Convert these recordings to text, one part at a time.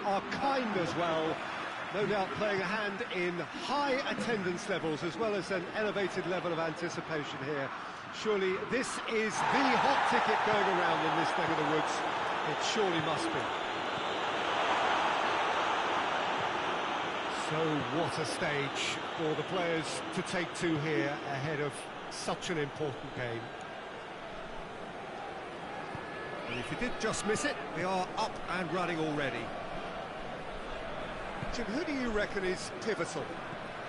are kind as well. No doubt playing a hand in high attendance levels as well as an elevated level of anticipation here. Surely this is the hot ticket going around in this neck of the woods. It surely must be. So what a stage for the players to take to here ahead of such an important game. And if you did just miss it, they are up and running already. Jim, who do you reckon is pivotal?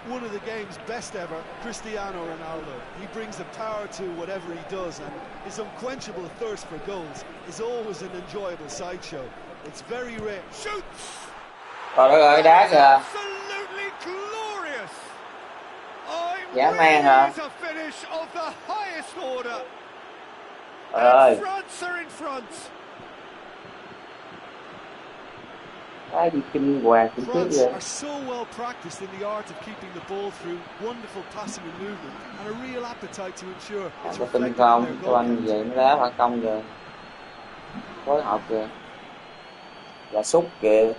One of the game's best ever, Cristiano Ronaldo. He brings the power to whatever he does, and his unquenchable thirst for goals is always an enjoyable sideshow. It's very rare. Shoots! Absolutely glorious! It's a finish of the highest order. And France are in front. France are so well practiced in the art of keeping the ball through, wonderful passing and movement, and a real appetite to ensure it's reflected in their goal. Anh về nó đá phản công kìa, phối hợp kìa, và sút kìa.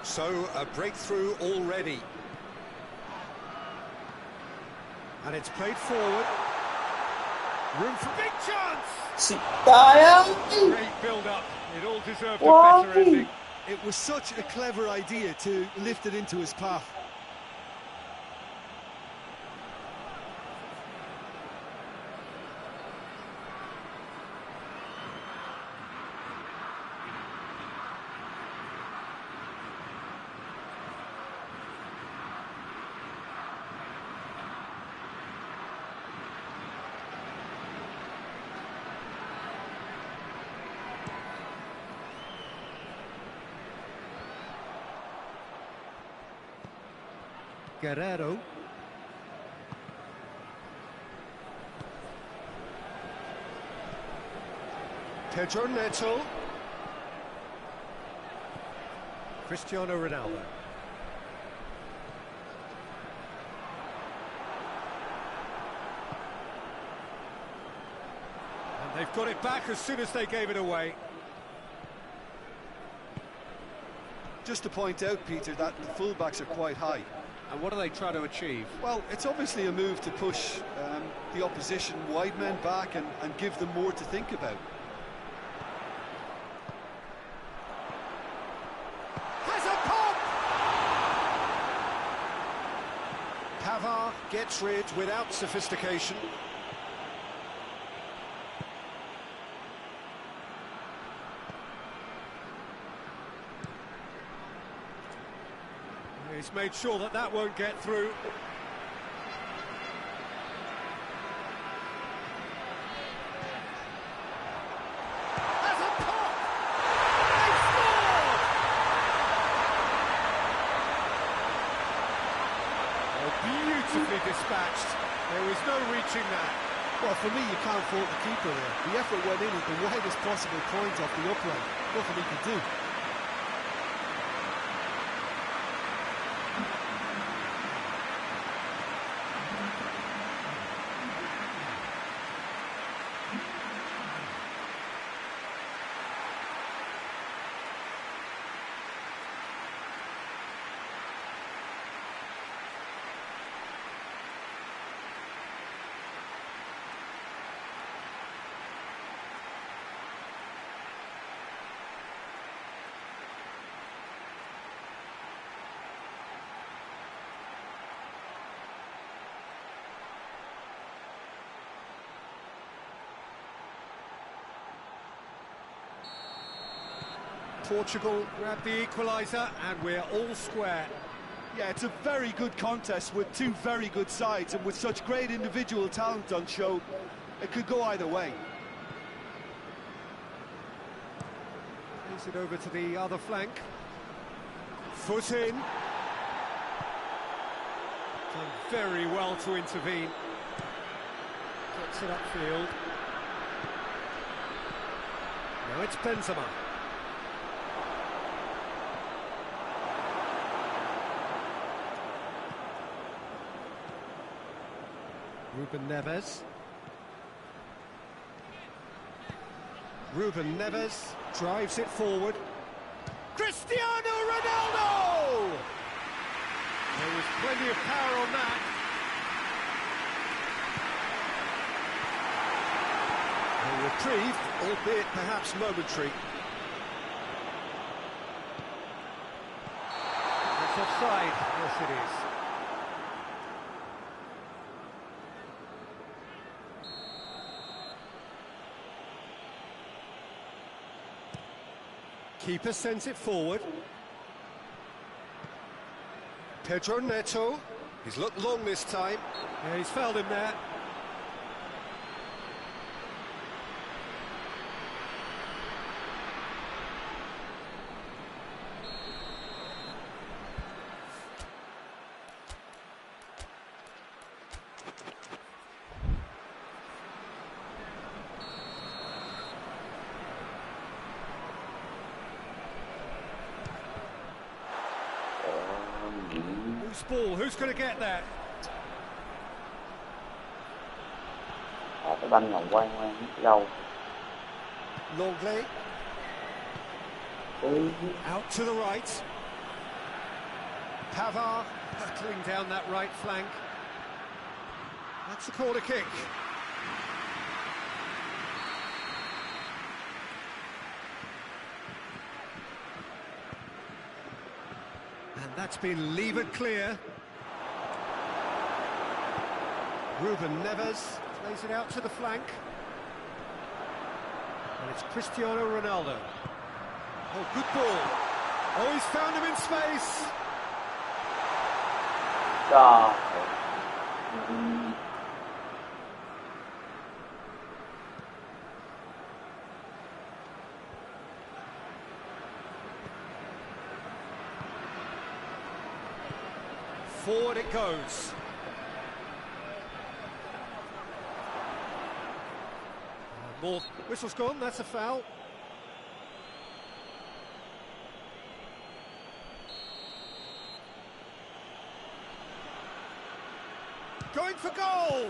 So a breakthrough already, and it's played forward. Room for big chance. Great build-up. It all deserved a better ending. It was such a clever idea to lift it into his path. Guerrero. Pedro Neto. Cristiano Ronaldo. And they've got it back as soon as they gave it away. Just to point out, Peter, that the fullbacks are quite high. And what are they trying to achieve? Well, it's obviously a move to push the opposition wide men back and give them more to think about. Has a pop! Pavard gets rid without sophistication. He's made sure that that won't get through. Has a pop! They scored! Oh, beautifully dispatched. There was no reaching that. Well, for me, you can't fault the keeper there. The effort went in at the widest possible point off the upright. Nothing he could do. Portugal grabbed the equaliser and we're all square. Yeah, it's a very good contest with two very good sides, and with such great individual talent on show, it could go either way. Plays it over to the other flank. Foot in. Done very well to intervene. Gets it upfield. it's Benzema. Ruben Neves. Ruben Neves drives it forward. Cristiano Ronaldo! There was plenty of power on that. A reprieve, albeit perhaps momentary. It's offside, yes it is. Keeper sends it forward. Pedro Neto. He's looked long this time. Yeah, he's fouled him there. Whose ball? Who's going to get that? Cái banh ngầu quay ngoan lâu. Longley. Out to the right. Pavard hurtling down that right flank. That's a corner kick. And that's been levered clear. Ruben Neves plays it out to the flank. And it's Cristiano Ronaldo. Oh, good ball. Oh, he's found him in space. Trời. Forward it goes. More. Whistle's gone, that's a foul. Going for goal!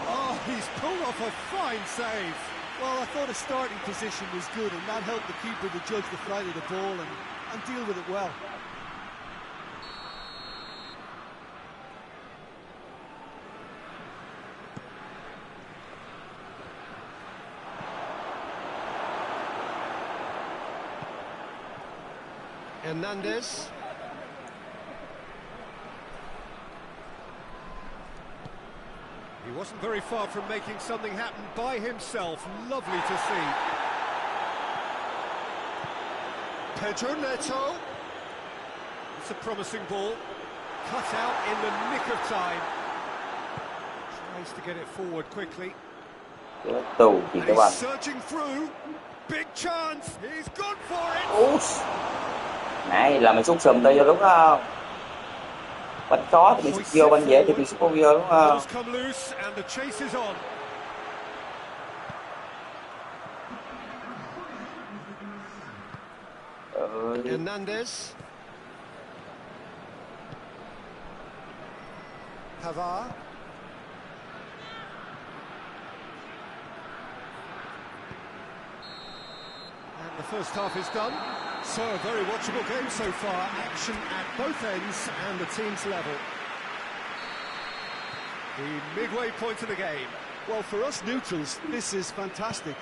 Oh, he's pulled off a fine save. Well, I thought his starting position was good, and that helped the keeper to judge the flight of the ball and deal with it well. Hernandez. He wasn't very far from making something happen by himself. Lovely to see. Pedro Neto. It's a promising ball. Cut out in the nick of time. Tries to get it forward quickly. Tù chỉ các bạn. He's surging through. Big chance. He's gone for it. Út. Nãy là mày xúc sùm tao vô đúng không? Bánh khó thì mày xúc vô, bánh dễ thì mày xúc không vô đúng không? Come loose and the chase is on. Hernandez. Pavard. And the first half is done. So, a very watchable game so far. Action at both ends and the team's level. The midway point of the game. Well, for us neutrals, this is fantastic.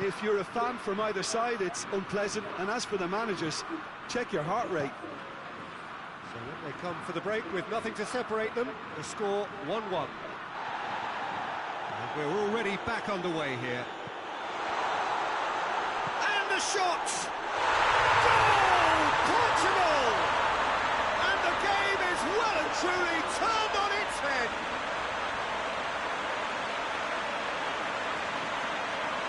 If you're a fan from either side, it's unpleasant. And as for the managers, check your heart rate. So they come for the break with nothing to separate them. The score 1-1. And we're already back underway here. And the shot! Goal! Portugal! And the game is well and truly turned on its head.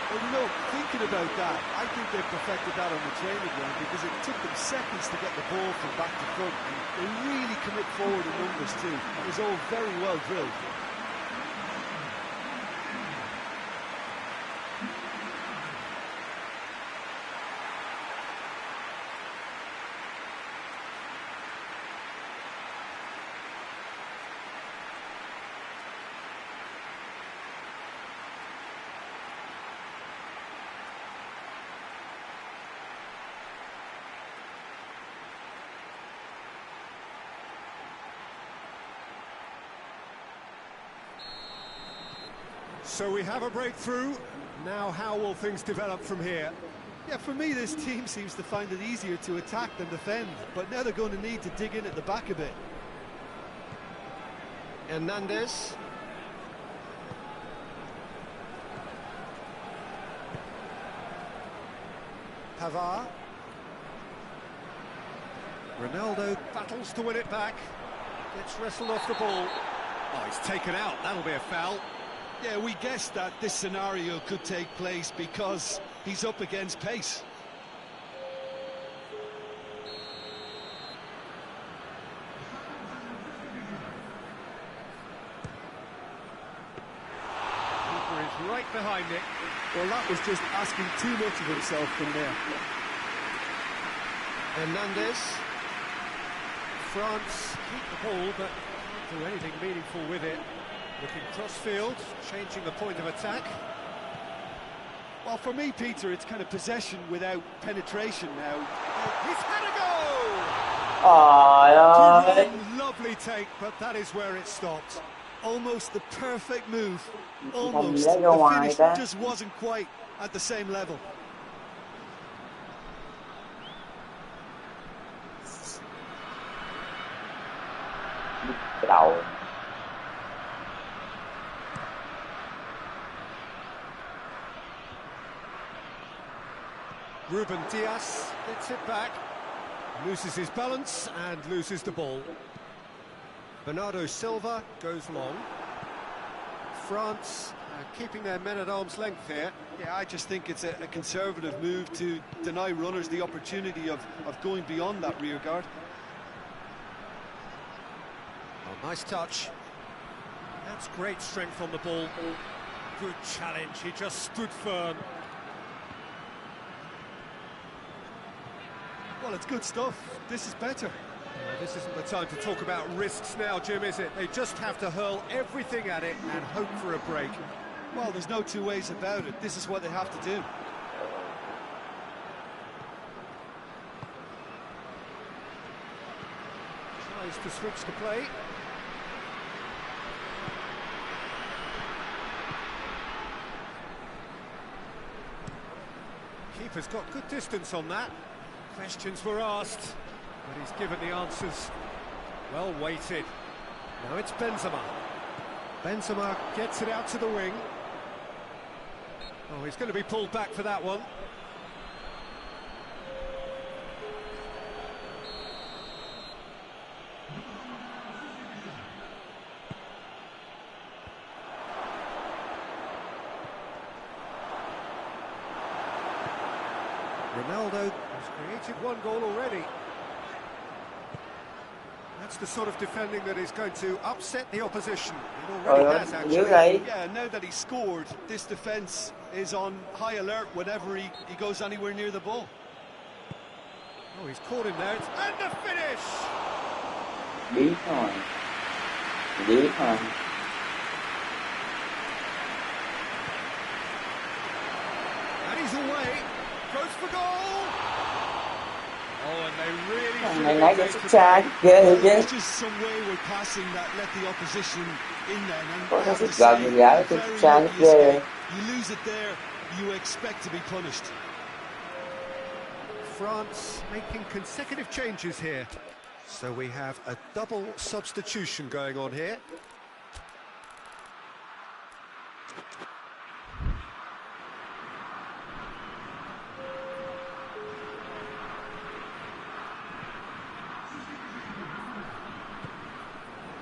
Well, you know, thinking about that, I think they perfected that on the training ground because it took them seconds to get the ball from back to front. And they really commit forward in numbers too. It was all very well drilled. So we have a breakthrough. Now how will things develop from here? Yeah, for me, this team seems to find it easier to attack than defend, but now they're going to need to dig in at the back a bit. Hernandez. Pavard. Ronaldo battles to win it back. Gets wrestled off the ball. Oh, he's taken out. That'll be a foul. Yeah, we guessed that this scenario could take place because he's up against pace. Keeper is right behind it. Well, that was just asking too much of himself from there. Hernandez. France keep the ball, but can't do anything meaningful with it. Looking cross-field, changing the point of attack. Well, for me, Peter, it's kind of possession without penetration now. He's had a goal! Trời ơi. Lovely take, but that is where it stopped. Almost the perfect move. Không Almost. dám ra The ngoài finish ta. just wasn't quite at the same level. Cái đầu. Ruben Diaz gets it back, loses his balance and loses the ball. Bernardo Silva goes long. France keeping their men at arm's length here. Yeah, I just think it's a conservative move to deny runners the opportunity of going beyond that rear guard. Oh, nice touch. That's great strength on the ball. Good challenge, he just stood firm. Well, it's good stuff. This is better. This isn't the time to talk about risks now, Jim, is it? They just have to hurl everything at it and hope for a break. Well, there's no two ways about it. This is what they have to do. Tries to switch the play. Keeper's got good distance on that. Questions were asked, but he's given the answers. Well weighted. Now it's Benzema. Benzema gets it out to the wing. Oh, he's going to be pulled back for that one. Ronaldo has created one goal already. That's the sort of defending that is going to upset the opposition. It already has, Dưới actually. đây. Yeah, now that he scored, this defence is on high alert whenever he goes anywhere near the ball. Oh, he's caught him there. And the finish! Biết rồi. Biết rồi. And he's away. Goes for goal! Oh, and they really Thằng should này have nãy been giờ xuất made xa to- ghê Well, chứ. it's just some wayward passing that let the opposition in then. And Có I cái have to sút gần say, thì giá a xuất very xa lucky ghê. escape. You lose it there, you expect to be punished. France making consecutive changes here. So we have a double substitution going on here.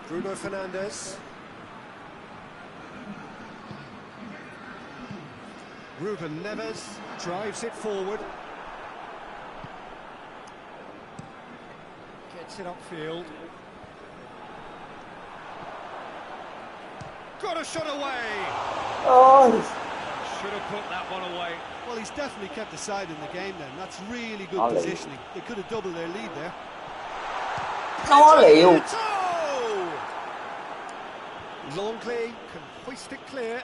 Bruno Fernandes. Ruben Neves drives it forward. Gets it upfield. Got a shot away! Ôi. Should have put that one away. Well, he's definitely kept the side in the game then. That's really good Ollie. positioning. They could have doubled their lead there. Nó liệu. Longley can hoist it clear.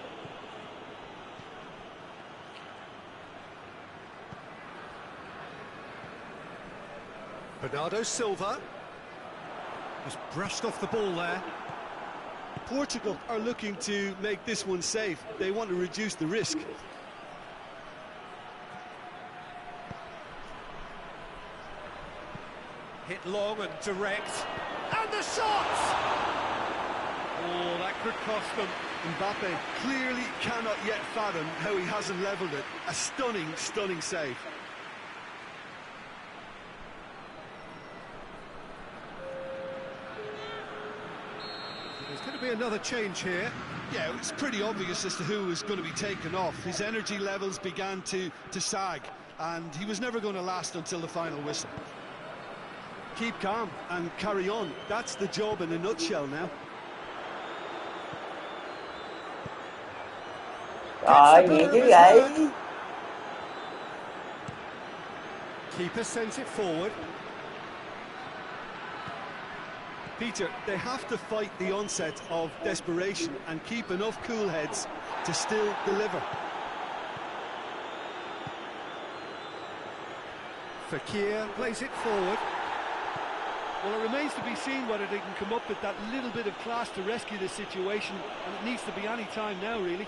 Bernardo Silva was brushed off the ball there. Portugal are looking to make this one safe. They want to reduce the risk. Hit long and direct. And the shot! Oh, that could cost them. Mbappe clearly cannot yet fathom how he hasn't levelled it. A stunning, stunning save. There's going to be another change here. Yeah, it was pretty obvious as to who was going to be taken off. His energy levels began to sag, and he was never going to last until the final whistle. Keep calm and carry on. That's the job in a nutshell now. Trời, gì chứ vậy? Keeper sends it forward. Peter, they have to fight the onset of desperation and keep enough cool heads to still deliver. Fekir plays it forward. Well, it remains to be seen whether they can come up with that little bit of class to rescue the situation, and it needs to be any time now, really.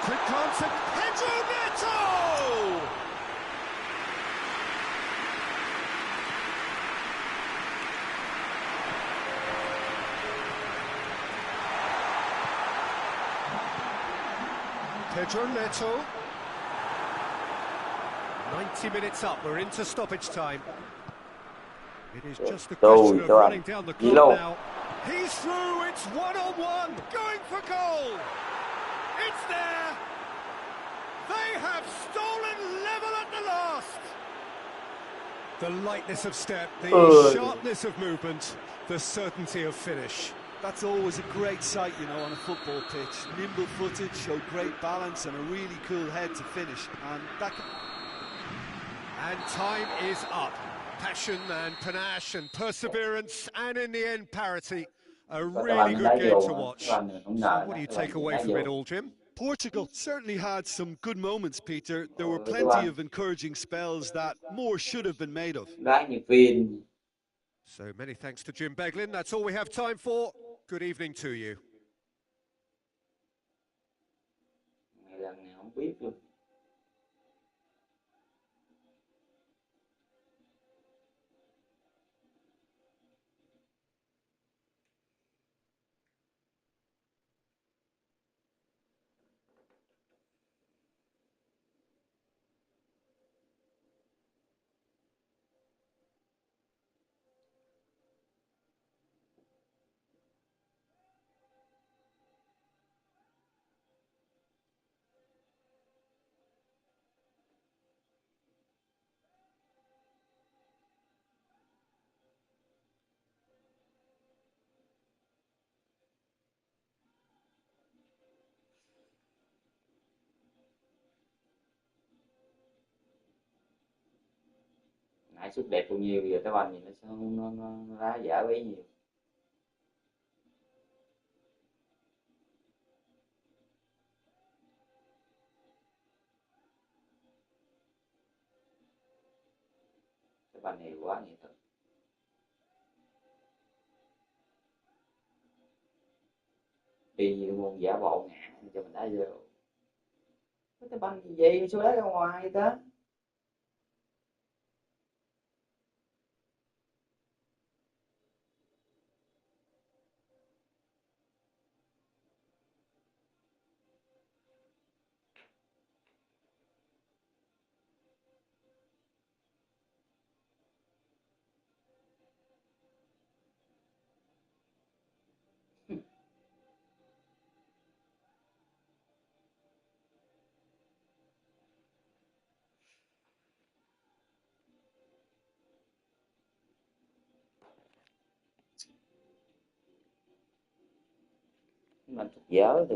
Quick glance at Pedro Neto! Pedro Neto. 90 minutes up, we're into stoppage time. It is just a question of running down the clock now. He's through, it's one-on-one, going for goal! It's there! They have stolen level at the last! The lightness of step, the sharpness of movement, the certainty of finish. That's always a great sight, you know, on a football pitch. Nimble-footed, showed great balance and a really cool head to finish. And time is up. Passion and panache and perseverance, and in the end, parity. A really good game to watch. So what do you take away from it all, Jim? Portugal certainly had some good moments, Peter. There were plenty of encouraging spells that more should have been made of. So many thanks to Jim Beglin. That's all we have time for. Good evening to you. Nãy sút đẹp bao nhiêu, giờ cái banh gì nó sao nó đá dở bấy nhiêu. Cái banh này quá nghệ thuật. Y như môn giả bộ ngã cho mình đá vô. Cái banh gì vậy, sao đá ra ngoài vậy ta? Mình thật dở thì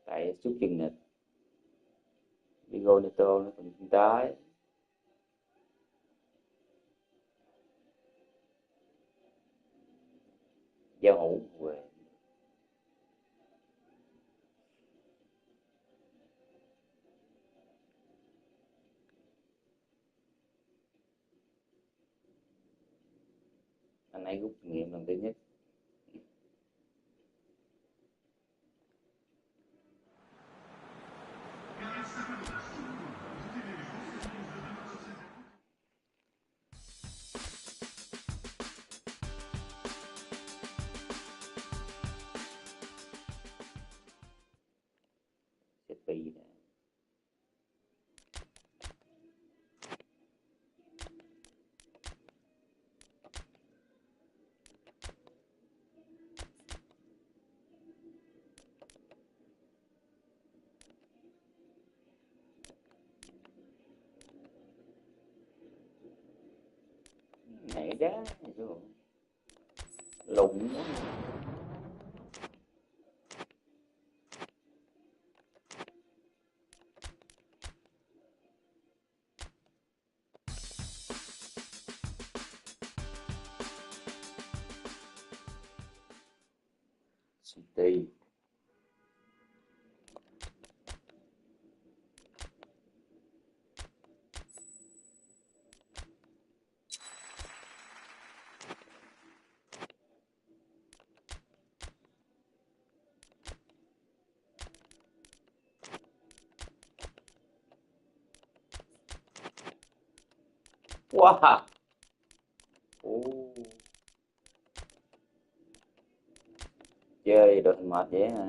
tại xuất chừng nịch Diego Neto nó còn chân trái giao hữu về Anh ấy rút kinh nghiệm lần thứ nhất. City nè. Nhảy đá này chứ lụng quá. City. Wow. Chơi đội hình mệt vậy hả?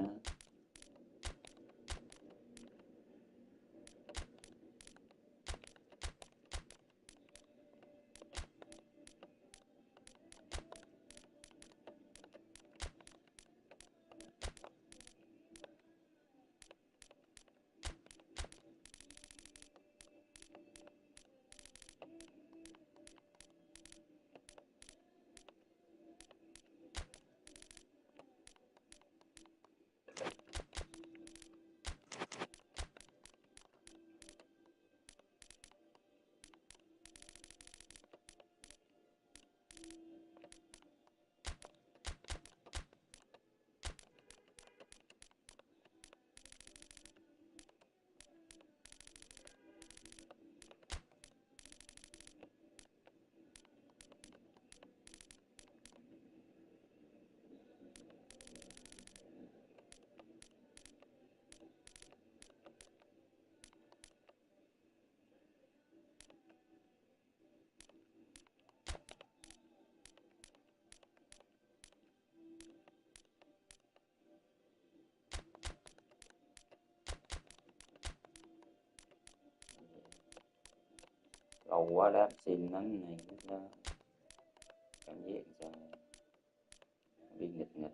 Lâu quá đáp xin nắng này nó cảm giác sao bị nghịch nghịch.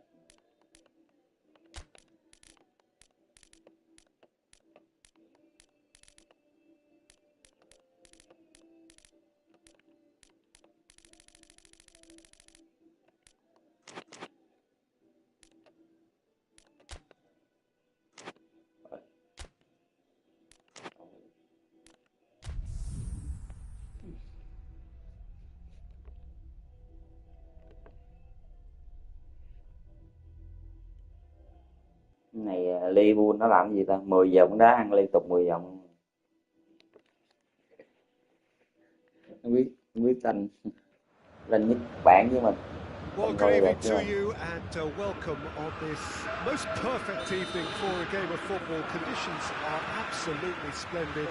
Này Liverpool nó làm gì ta, 10 vòng đá ăn liên tục 10 vòng. Không biết tanh lên nhất bạn với mình. Well, good evening to you and welcome on this most perfect evening for a game of football. Conditions are absolutely splendid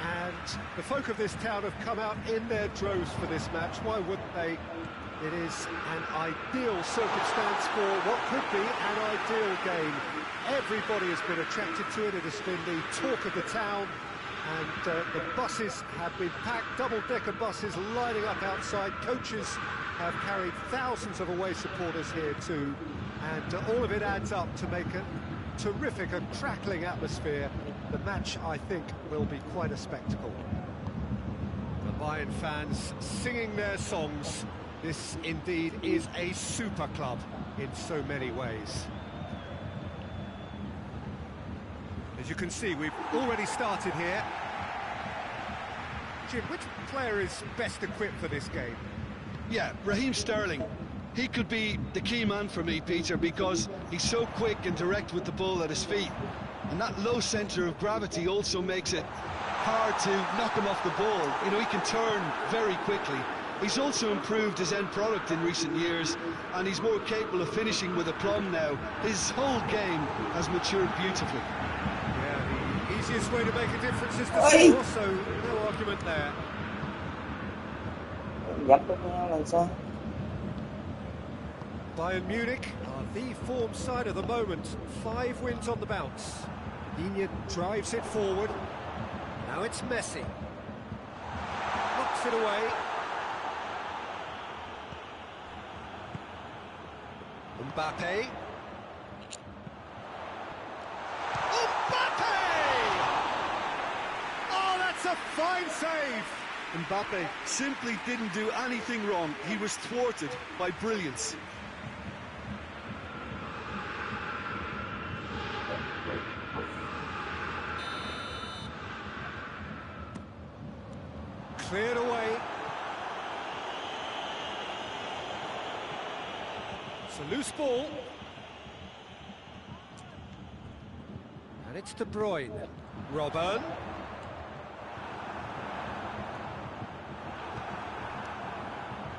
and the folk of this town have come out in their droves for this match. Why wouldn't they? It is an ideal circumstance for what could be an ideal game. Everybody has been attracted to it. It has been the talk of the town. And the buses have been packed, double-decker buses lining up outside. Coaches have carried thousands of away supporters here too. And all of it adds up to make a terrific and crackling atmosphere. The match, I think, will be quite a spectacle. The Bayern fans singing their songs. This indeed is a super club in so many ways. As you can see, we've already started here. Jim, which player is best equipped for this game? Yeah, Raheem Sterling. He could be the key man for me, Peter, because he's so quick and direct with the ball at his feet. And that low centre of gravity also makes it hard to knock him off the ball. You know, he can turn very quickly. He's also improved his end product in recent years, and he's more capable of finishing with aplomb now. His whole game has matured beautifully. Yeah, the easiest way to make a difference is to Ôi! score, so no argument there. Dập với nhau là sao? Bayern Munich are the form side of the moment. 5 wins on the bounce. Digne drives it forward. Now it's Messi. Knocks it away. Mbappe. Mbappe! Oh, that's a fine save! Mbappe simply didn't do anything wrong. He was thwarted by brilliance. Cleared away. It's a loose ball. And it's De Bruyne. Robben.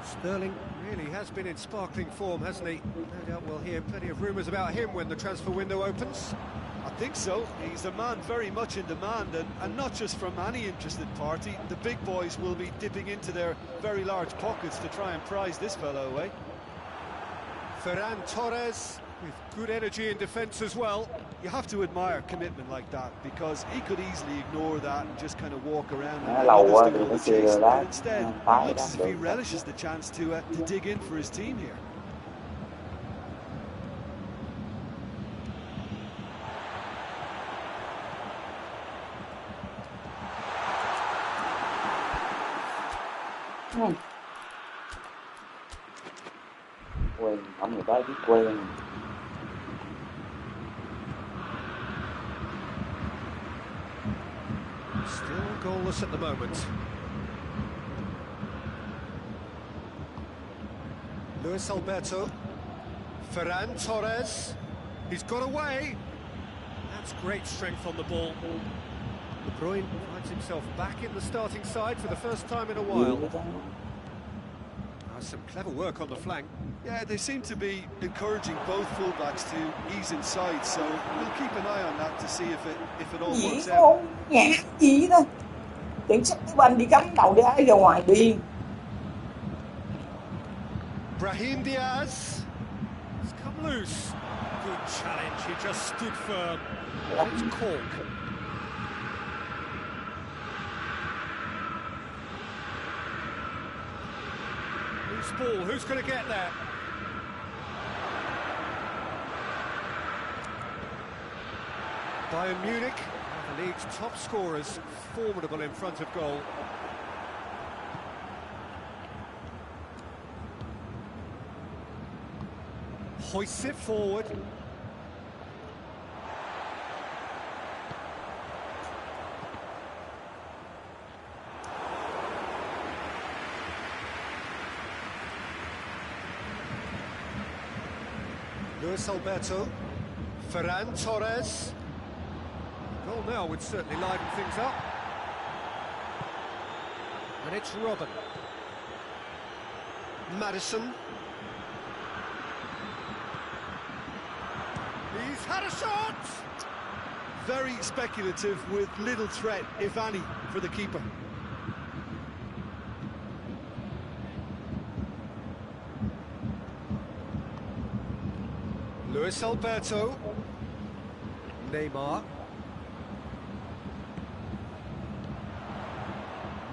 Sterling really has been in sparkling form, hasn't he? No doubt we'll hear plenty of rumours about him when the transfer window opens. I think so. He's a man very much in demand, and not just from any interested party. The big boys will be dipping into their very large pockets to try and prize this fellow away. Ferran Torres with good energy in defence as well. You have to admire commitment like that, because he could easily ignore that and just kind of walk around and Lâu let quá others thì do all nó the chưa chasing. đá But instead, tái it looks đá as if he được. relishes the chance to dig in for his team here. Quen, không người ta biết quen. Still goalless at the moment. Luis Alberto. Ferran Torres. He's got away. That's great strength on the ball. De Bruyne finds himself back in the starting side for the first time in a while. Some clever work on the flank. Yeah, they seem to be encouraging both fullbacks to ease inside, so we'll keep an eye on that to see if it all Gì works out. không? Nhạc gì đó. Tưởng sắp cái bên đi cắm đầu đá ra ngoài đi. Brahim Diaz. It's come loose. Good challenge, he just stood firm. It's Cork. Loose ball, who's going to get there? Bayern Munich, one of the league's top scorers, formidable in front of goal. Hoists it forward. Luis Alberto. Ferran Torres. Goal now would certainly liven things up. And it's Robben. Madison. He's had a shot! Very speculative with little threat, if any, for the keeper. Luis Alberto. Neymar.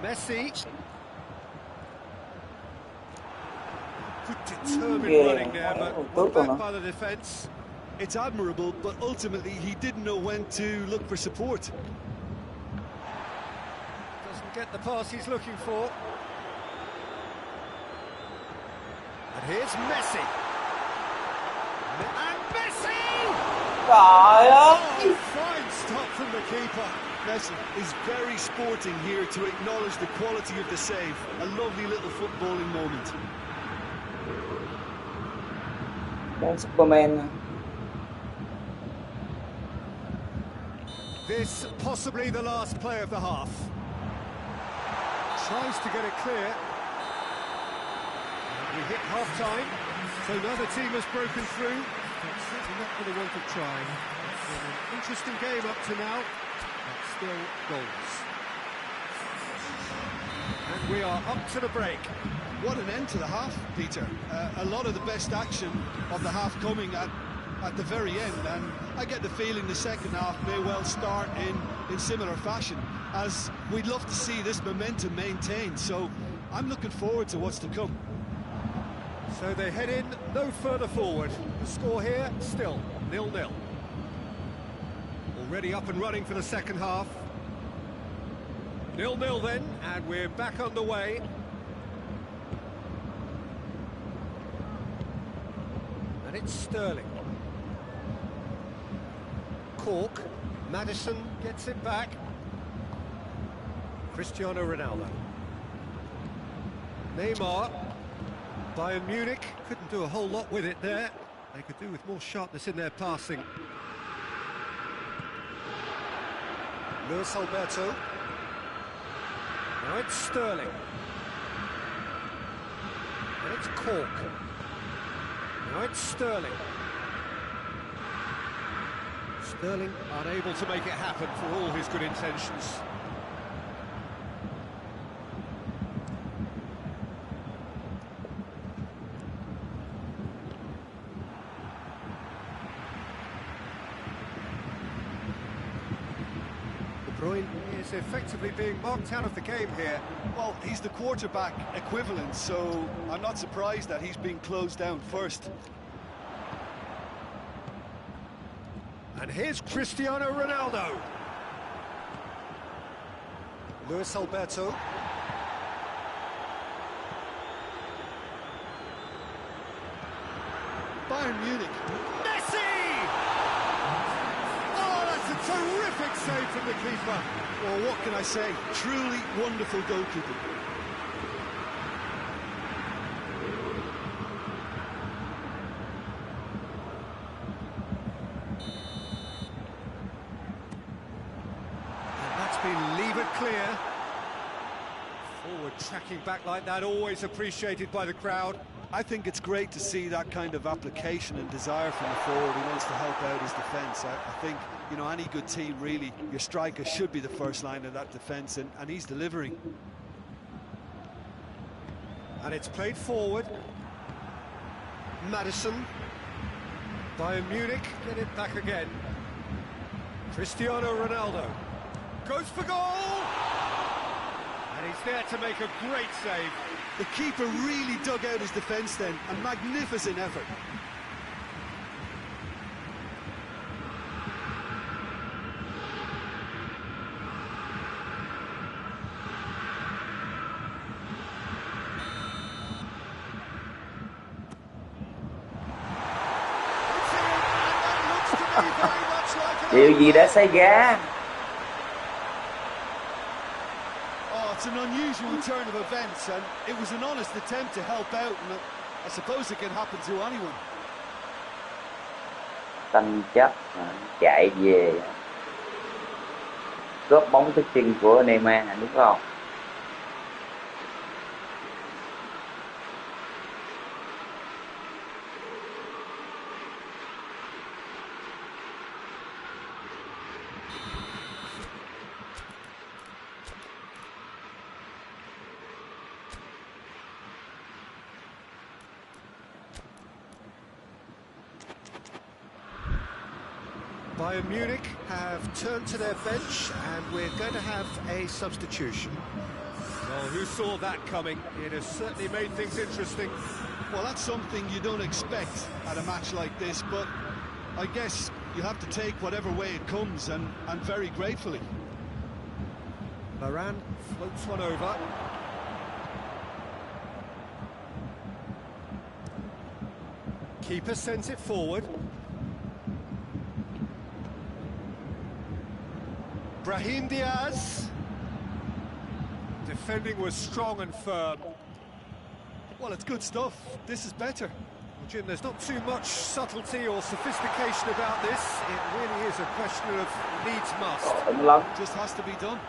Messi. Good determined running there, but well back by the defence. It's admirable, but ultimately he didn't know when to look for support. Doesn't get the pass he's looking for. And here's Messi. And Messi! Trời ơi! Oh, fine stop from the keeper. Messi is very sporting here to acknowledge the quality of the save. A lovely little footballing moment. Đang Superman. This possibly the last play of the half. Tries to get it clear. We hit half-time, so neither team has broken through. But certainly not for the want of trying. It's been an interesting game up to now, but still goals. And we are up to the break. What an end to the half, Peter. A lot of the best action of the half coming at the very end, and I get the feeling the second half may well start in similar fashion, as we'd love to see this momentum maintained, so I'm looking forward to what's to come. So they head in no further forward. The score here, still 0-0. Already up and running for the second half. 0-0 then, and we're back underway. And it's Sterling. Cork, Maddison gets it back. Cristiano Ronaldo. Neymar. Bayern Munich couldn't do a whole lot with it there. They could do with more sharpness in their passing. Luis Alberto. Now it's Sterling. And it's Cork. Now it's Sterling. Sterling unable to make it happen for all his good intentions. Is effectively being marked out of the game here. Well, he's the quarterback equivalent, so I'm not surprised that he's being closed down first. And here's Cristiano Ronaldo. Luis Alberto. Bayern Munich. Messi! Oh, that's a terrific save from the keeper. Well, what can I say? Truly wonderful goalkeeping. And that's been levered clear. Forward tracking back like that, always appreciated by the crowd. I think it's great to see that kind of application and desire from the forward who wants to help out his defence. I think, you know, any good team, really, your striker should be the first line of that defence, and he's delivering. And it's played forward. Maddison. Bayern Munich get it back again. Cristiano Ronaldo goes for goal! And he's there to make a great save. The keeper really dug out his defence then, a magnificent effort. Điều gì đã xảy ra? It's an unusual turn of events, and it was an honest attempt to help out, and I suppose it can happen to anyone. Tranh chấp chạy về cướp bóng trước chân của Neymar, đúng không? Bayern Munich have turned to their bench, and we're going to have a substitution. Well, who saw that coming? It has certainly made things interesting. Well, that's something you don't expect at a match like this, but I guess you have to take whatever way it comes, and very gratefully. Varane floats one over. Keeper sends it forward. Brahim Diaz. Defending was strong and firm. Well, it's good stuff. This is better. Well, Jim, there's not too much subtlety or sophistication about this. It really is a question of needs must. Just has to be done.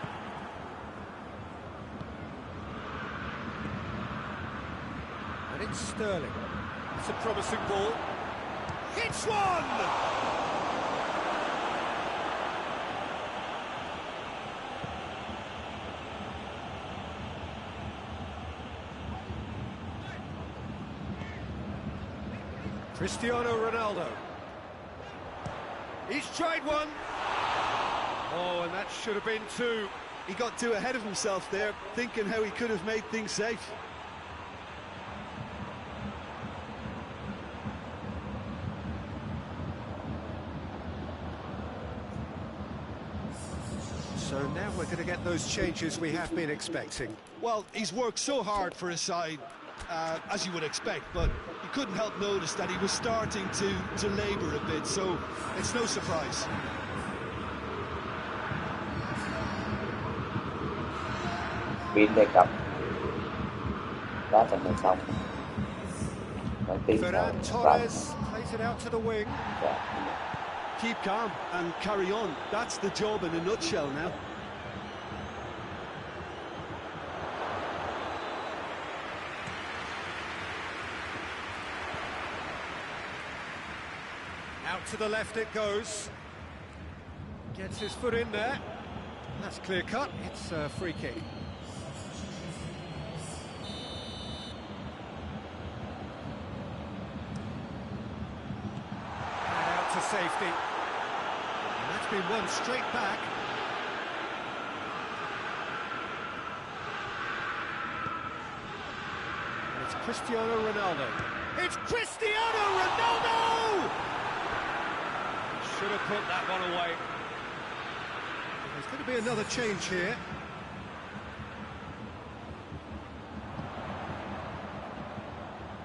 And It's Sterling. It's a promising ball. Hits one! Cristiano Ronaldo. He's tried one. Oh, and that should have been two. He got too ahead of himself there, thinking how he could have made things safe. So now we're going to get those changes we have been expecting. Well, he's worked so hard for his side, as you would expect, but you couldn't help notice that he was starting to labour a bit, so it's no surprise. Pin đề cập đá trận này xong rồi tiến Ferran Torres plays it out to the wing. Keep calm and carry on. That's the job in a nutshell now. Out to the left it goes. Gets his foot in there. That's clear cut. It's a free kick. To safety. And that's been won straight back. And it's Cristiano Ronaldo. It's Cristiano Ronaldo! Should have put that one away. There's going to be another change here.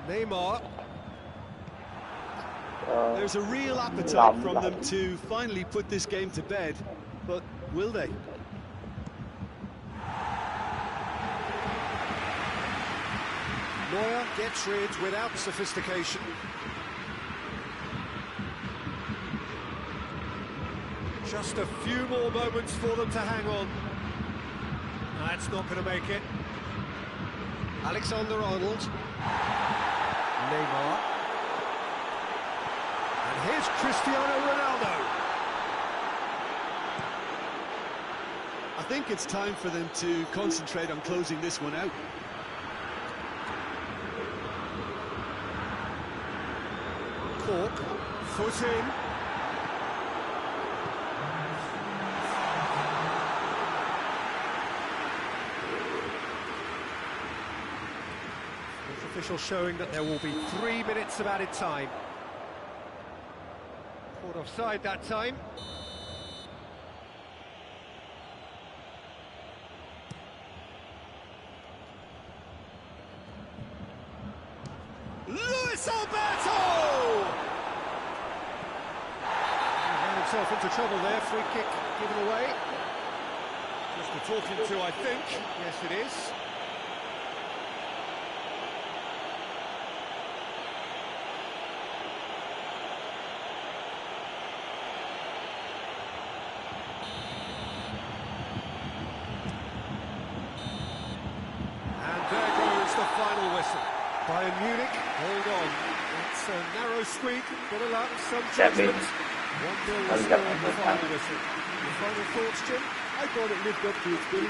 Neymar. There's a real appetite from them to finally put this game to bed, but will they? Neuer gets rid without sophistication. Just a few more moments for them to hang on. That's not going to make it. Alexander-Arnold. Neymar. And here's Cristiano Ronaldo. I think it's time for them to concentrate on closing this one out. Cork, foot in. Official showing that there will be 3 minutes of added time. Caught offside that time. Luis Alberto! He ran himself into trouble there, free kick given away. Just the talking to, I think. Yes, it is. The final whistle. Bayern Munich, hold on. It's a narrow squeak, bit of luck, some judgment. 1-0 still in the final whistle. Your final thoughts, Jim? I thought it lived up to its billing.